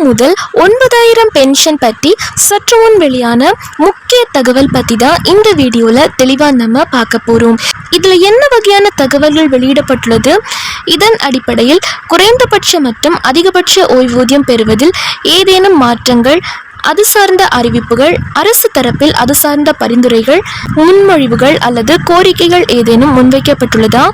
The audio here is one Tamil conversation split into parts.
முதல் 9,000 பென்ஷன் பற்றி சற்று முன் வெளியான முக்கிய தகவல் பற்றி தான் இந்த வீடியோவில் தெளிவாக நம்ம பார்க்க போகிறோம். இதில் என்ன வகையான தகவல்கள் வெளியிடப்பட்டுள்ளது, இதன் அடிப்படையில் குறைந்தபட்ச மற்றும் அதிகபட்ச ஓய்வூதியம் பெறுவதில் ஏதேனும் மாற்றங்கள், அது சார்ந்த அறிவிப்புகள், அரசு தரப்பில் அது சார்ந்த பரிந்துரைகள், முன்மொழிவுகள் அல்லது கோரிக்கைகள் ஏதேனும் முன்வைக்கப்பட்டுள்ளதா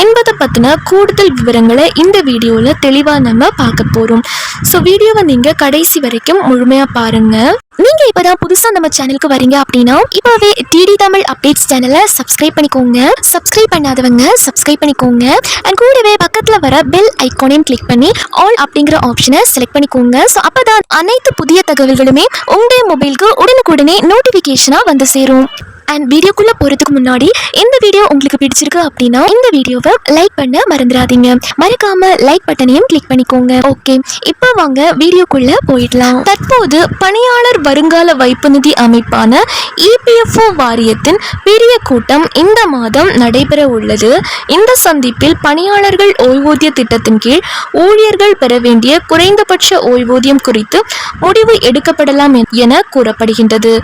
என்பதை பற்றின கூடுதல் விவரங்களை இந்த வீடியோவில் தெளிவாக நம்ம பார்க்க போகிறோம். ஸோ வீடியோவை நீங்கள் கடைசி வரைக்கும் முழுமையாக பாருங்கள். நீங்கள் இப்போ தான் புதுசாக நம்ம சேனலுக்கு வரீங்க அப்படின்னா இப்போவே டிடி தமிழ் அப்டேட்ஸ் சேனலை சப்ஸ்கிரைப் பண்ணிக்கோங்க. சப்ஸ்கிரைப் பண்ணாதவங்க சப்ஸ்கிரைப் பண்ணிக்கோங்க. அண்ட் கூடவே பக்கத்தில் வர பெல் ஐக்கானையும் கிளிக் பண்ணி ஆல் அப்படிங்கிற ஆப்ஷனை செலக்ட் பண்ணிக்கோங்க. ஸோ அப்போ தான் அனைத்து புதிய தகவல்களுமே உங்களுடைய மொபைலுக்கு உடனுக்குடனே நோட்டிஃபிகேஷனாக வந்து சேரும். அண்ட் வீடியோக்குள்ளே போகிறதுக்கு முன்னாடி இந்த வீடியோ உங்களுக்கு பிடிச்சிருக்கு அப்படின்னா இந்த வீடியோவை லைக் பண்ண மறந்துடாதீங்க. மறக்காம லைக் பட்டனையும் கிளிக் பண்ணிக்கோங்க. ஓகே, இப்போ வாங்க வீடியோக்குள்ளே போயிடலாம். தற்போது பணியாளர் வருங்கால வைப்பு நிதி அமைப்பான இபிஎஃப்ஓ வாரியத்தின் பெரிய கூட்டம் இந்த மாதம் நடைபெற உள்ளது. இந்த சந்திப்பில் பணியாளர்கள் ஓய்வூதிய திட்டத்தின் கீழ் ஊழியர்கள் பெற வேண்டிய குறைந்தபட்ச ஓய்வூதியம் குறித்து முடிவு எடுக்கப்படலாம் என கூறப்படுகின்றது.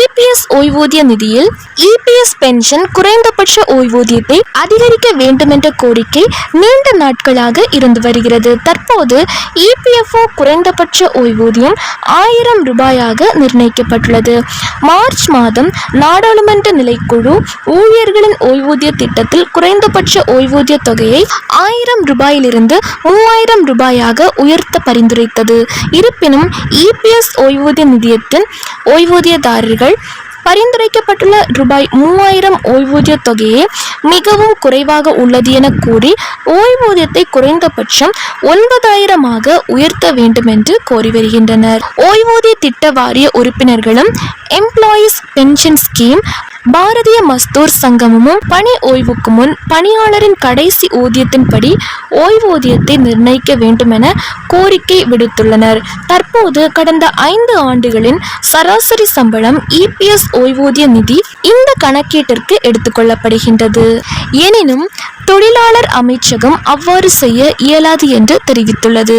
இபிஎஸ் ஓய்வூதிய நிதியில் இபிஎஸ் பென்ஷன் குறைந்தபட்ச ஓய்வூதியத்தை அதிகரிக்க வேண்டும் என்ற கோரிக்கை நீண்ட நாட்களாக இருந்து வருகிறது. தற்போது இபிஎஃப்ஓ குறைந்தபட்ச ஓய்வூதியம் 1000 ரூபாயாக நிர்ணயிக்கப்பட்டுள்ளது. மார்ச் மாதம் நாடாளுமன்ற நிலைக்குழு ஊழியர்களின் ஓய்வூதிய திட்டத்தில் குறைந்தபட்ச ஓய்வூதிய தொகையை 1000 ரூபாயிலிருந்து 3000 ரூபாயாக உயர்த்த பரிந்துரைத்தது. இருப்பினும் இபிஎஸ் ஓய்வூதிய நிதியத்தின் ஓய்வூதியதாரர்கள் பரிந்துரைக்கப்பட்டுள்ள ரூபாய் 3000 ஓய்வூதிய தொகையே மிகவும் குறைவாக உள்ளது என கூறி ஓய்வூதியத்தை குறைந்தபட்சம் 9,000 உயர்த்த வேண்டும் என்று கோரி வருகின்றனர். ஓய்வூதிய திட்ட வாரிய உறுப்பினர்களும் employees pension scheme, Bharatiya Mazdoor சங்கமும் பணி ஓய்வுக்கு முன் பணியாளரின் கடைசி ஊதியத்தின்படி ஓய்வூதியத்தை நிர்ணயிக்க வேண்டும் என கோரிக்கை விடுத்துள்ளனர். தற்போது கடந்த 5 ஆண்டுகளின் சராசரி சம்பளம் இபிஎஸ் ஓய்வூதிய நிதி இந்த கணக்கீட்டிற்கு எடுத்துக்கொள்ளப்படுகின்றது. எனினும் தொழிலாளர் அமைச்சகம் அவ்வாறு செய்ய இயலாது என்று தெரிவித்துள்ளது.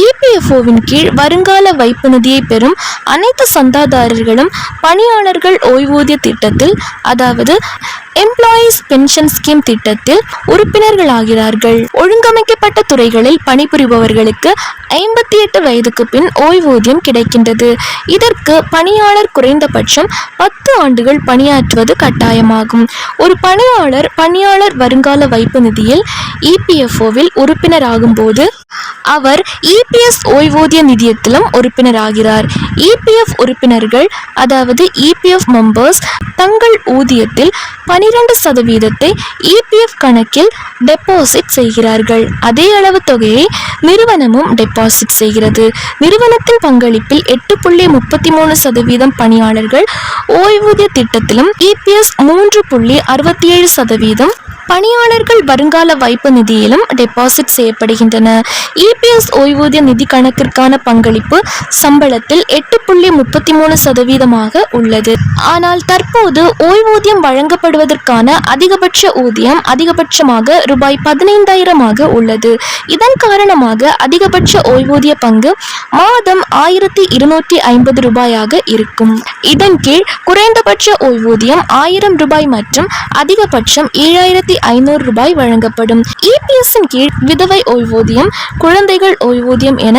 இபிஎஃப்ஓவின் கீழ் வருங்கால வைப்பு நிதியை பெறும் அனைத்து சந்தாதாரர்களும் பணியாளர்கள் ஓய்வூதிய திட்டத்தில், அதாவது எம்ப்ளாயீஸ் பென்ஷன் ஸ்கீம் திட்டத்தில் உறுப்பினர்களாகிறார்கள். ஒழுங்கமைக்கப்பட்ட துறைகளில் பணிபுரிபவர்களுக்கு 58 வயதுக்கு பின் ஓய்வூதியம் கிடைக்கின்றது. இதற்கு பணியாளர் குறைந்தபட்சம் 10 ஆண்டுகள் பணியாற்றுவது கட்டாயமாகும். ஒரு பணியாளர் வருங்கால வைப்பு நிதியில் இபிஎஃப்ஓவில் உறுப்பினராகும் போது அவர் இபிஎஸ் ஓய்வூதிய நிதியத்திலும் உறுப்பினராகிறார். இபிஎஃப் உறுப்பினர்கள், அதாவது இபிஎஃப் மெம்பர்ஸ், தங்கள் ஊதியத்தில் 12% இபிஎஃப் கணக்கில் டெபாசிட் செய்கிறார்கள். அதே அளவு தொகையை நிறுவனமும் டெபாசிட் செய்கிறது. நிறுவனத்தின் பங்களிப்பில் 8.33% பணியாளர்கள் ஓய்வூதிய திட்டத்திலும் இபிஎஸ் 3.67% பணியாளர்கள் வருங்கால வைப்பு நிதியிலும் டெபாசிட் செய்யப்படுகின்றன. இபிஎஸ் ஓய்வூதிய நிதி கணக்கிற்கான பங்களிப்பு சம்பளத்தில் 8.33% உள்ளது. ஆனால் தற்போது ஓய்வூதியம் வழங்கப்படுவதற்கான அதிகபட்ச ஊதியம் அதிகபட்சமாக ரூபாய் 15,000 உள்ளது. இதன் காரணமாக அதிகபட்ச ஓய்வூதிய பங்கு மாதம் 1,250 ரூபாயாக இருக்கும். இதன் கீழ் குறைந்தபட்ச ஓய்வூதியம் 1000 ரூபாய் மற்றும் அதிகபட்சம் 7,500 ரூபாய் வழங்கப்படும். இபிஎஸ்ஸின் கீழ் விதவை ஓய்வூதியம், குழந்தைகள் ஓய்வூதியம் என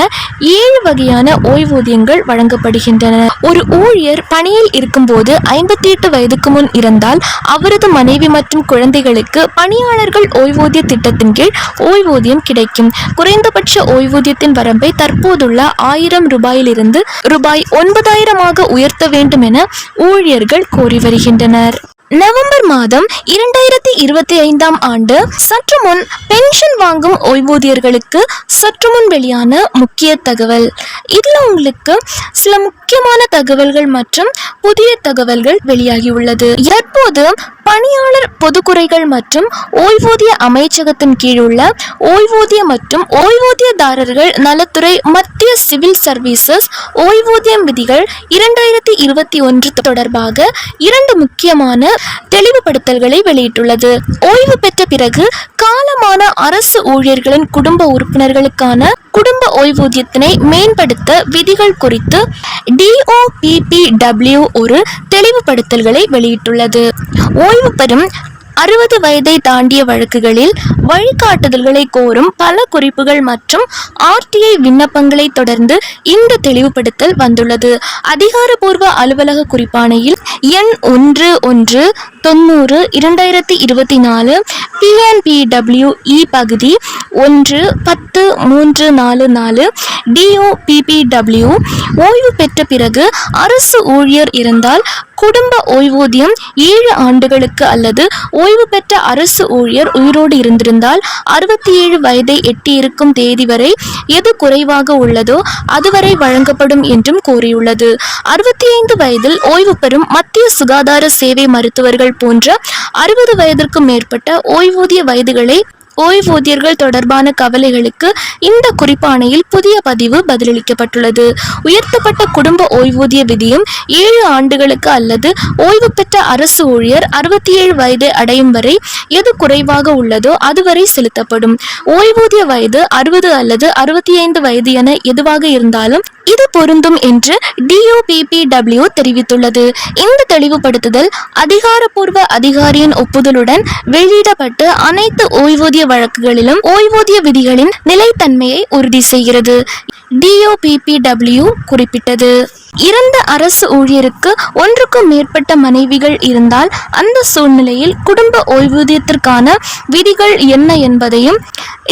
7 வகையான ஓய்வூதியங்கள் வழங்கப்படுகின்றன. ஒரு ஊழியர் பணியில் இருக்கும்போது 58 வயதுக்கு முன் இருந்தால் அவரது மனைவி மற்றும் குழந்தைகளுக்கு பணியாளர்கள் ஓய்வூதிய திட்டத்தின் கீழ் ஓய்வூதியம் கிடைக்கும். குறைந்தபட்ச ஓய்வூதியத்தின் வரம்பை தற்போதுள்ள 1000 ரூபாயிலிருந்து ரூபாய் 9,000 உயர்த்த வேண்டும் என ஊழியர்கள் கோரி வருகின்றனர். நவம்பர் மாதம் 2025 ஆண்டு சற்று முன் பென்ஷன் வாங்கும் ஓய்வூதியர்களுக்கு சற்று முன் வெளியான முக்கிய தகவல். இதில் உங்களுக்கு சில முக்கியமான தகவல்கள் மற்றும் புதிய தகவல்கள் வெளியாகியுள்ளது. தற்போது பணியாளர் பொதுக்குறைகள் மற்றும் ஓய்வூதிய அமைச்சகத்தின் கீழுள்ள ஓய்வூதிய மற்றும் ஓய்வூதியதாரர்கள் நலத்துறை மத்திய சிவில் சர்வீசஸ் ஓய்வூதியம் விதிகள் 2021 தொடர்பாக 2 முக்கியமான தெளிவுபடுத்தல்களை வெளியிட்டுள்ளது. ஓய்வு பெற்ற பிறகு காலமான அரசு ஊழியர்களின் குடும்ப உறுப்பினர்களுக்கான குடும்ப ஓய்வூதியத்தினை மேம்படுத்த விதிகள் குறித்து DOPPW ஒரு தெளிவுபடுத்தல்களை வெளியிட்டுள்ளது. ஓய்வு பெறும் 60 வயதை தாண்டிய வழக்குகளில் வழிகாட்டுதல்களை கோரும் பல குறிப்புகள் மற்றும் RTI விண்ணப்பங்களை தொடர்ந்து இந்த தெளிவுபடுத்தல் வந்துள்ளது. அதிகாரப்பூர்வ அலுவலக குறிப்பாணையில் எண் 1190/2024 PNPWE பகுதி 1-10-344 DOPPW ஓய்வு பெற்ற பிறகு அரசு ஊழியர் இருந்தால் குடும்ப ஓய்வூதியம் 7 ஆண்டுகளுக்கு அல்லது ஓய்வு பெற்ற அரசு ஊழியர் உயிரோடு இருந்திருந்தால் 67 வயதை எட்டியிருக்கும் தேதி வரை எது குறைவாக உள்ளதோ அதுவரை வழங்கப்படும் என்றும் கூறியுள்ளது. 65 வயதில் ஓய்வு பெறும் மத்திய சுகாதார சேவை மருத்துவர்கள் போன்ற 60 வயதிற்கும் மேற்பட்ட ஓய்வூதிய வயதுகளை ஓய்வூதியர்கள் தொடர்பான கவலைகளுக்கு இந்த குறிப்பாணையில் புதிய பதிவு பதிலளிக்கப்பட்டுள்ளது. உயர்த்தப்பட்ட குடும்ப ஓய்வூதிய விதியும் 7 ஆண்டுகளுக்கு அல்லது ஓய்வு பெற்ற அரசு ஊழியர் 67 வயதை அடையும் வரை எது குறைவாக உள்ளதோ அதுவரை செலுத்தப்படும். ஓய்வூதிய வயது 60 அல்லது 65 வயது என எதுவாக இருந்தாலும் இது பொருந்தும் என்று DOPPW தெரிவித்துள்ளது. இந்த தெளிவுபடுத்துதல் அதிகாரப்பூர்வ அதிகாரியின் ஒப்புதலுடன் வெளியிடப்பட்டு அனைத்து ஓய்வூதிய வழக்குகளிலும் ஓய்வூதிய விதிகளின் நிலைத்தன்மையை உறுதி செய்கிறது. DOPPW குறிப்பிட்டது. இறந்த அரசு ஊழியருக்கு ஒன்றுக்கும் மேற்பட்ட மனைவிகள் இருந்தால் அந்த சூழ்நிலையில் குடும்ப ஓய்வூதியத்திற்கான விதிகள் என்ன என்பதையும்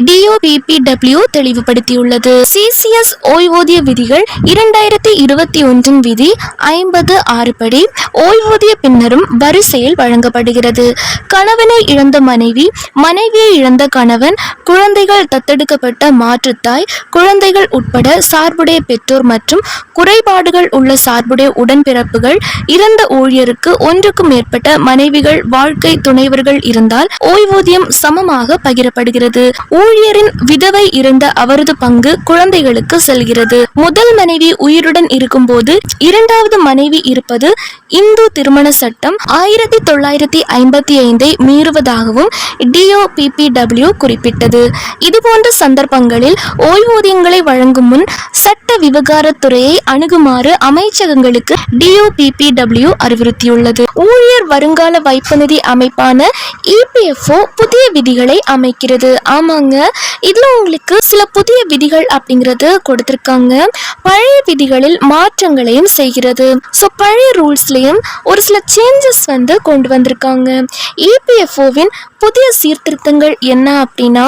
DOPPW தெளிவுபடுத்தியுள்ளது. CCS ஓய்வூதிய விதிகள் 2021 விதி 56 படி ஓய்வூதிய பின்னரும் வரிசையில் வழங்கப்படுகிறது. கணவனை இழந்த மனைவி, மனைவியை இழந்த கணவன், குழந்தைகள் தத்தெடுக்கப்பட்ட மாற்றுத்தாய், குழந்தைகள் உட்பட சார்புடைய பெற்றோர் மற்றும் குறைபாடுகள் உள்ள சார்புடைய உடன்பிறப்புகள், இறந்த ஊழியருக்கு ஒன்றுக்கும் மேற்பட்ட மனைவிகள், வாழ்க்கை துணைவர்கள் இருந்தால் ஓய்வூதியம் சமமாக பகிரப்படுகிறது. ஊழியரின் விதவை இருந்த அவரது பங்கு குழந்தைகளுக்கு செல்கிறது. முதல் மனைவி உயிருடன் இருக்கும்போது இரண்டாவது மனைவி இருப்பது இந்து திருமண சட்டம் 1955 மீறுவதாகவும் DOPPW குறிப்பிட்டது. இதுபோன்ற சந்தர்ப்பங்களில் ஓய்வூதியங்களை வழங்கும் முன் சட்ட விவகாரத்துறையை அணுகுமாறு அமைச்சகங்களுக்கு DOPPW அறிவுறுத்தியுள்ளது. ஊழியர் வருங்கால வைப்பு நிதி அமைப்பான EPFO புதிய விதிகளை அமைக்கிறது. ஆமாங்க, இதுல உங்களுக்கு சில புதிய விதிகள் அப்படிங்கறது கொடுத்திருக்காங்க. பழைய விதிகளில் மாற்றங்களையும் செய்கிறது. பழைய ரூல்ஸ்லயும் ஒரு சில சேஞ்சஸ் கொண்டு வந்திருக்காங்க. EPFOவின் புதிய சீர்திருத்தங்கள் என்ன அப்படின்னா,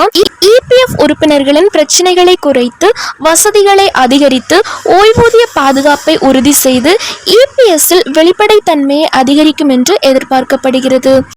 EPF உறுப்பினர்களின் பிரச்சனைகளை குறைத்து வசதிகளை அதிகரித்து ஓய்வூதிய பாதுகாப்பை உறுதி செய்து EPSல் வெளிப்படைத்தன்மையை அதிகரிக்கும் என்று எதிர்பார்க்கப்படுகிறது.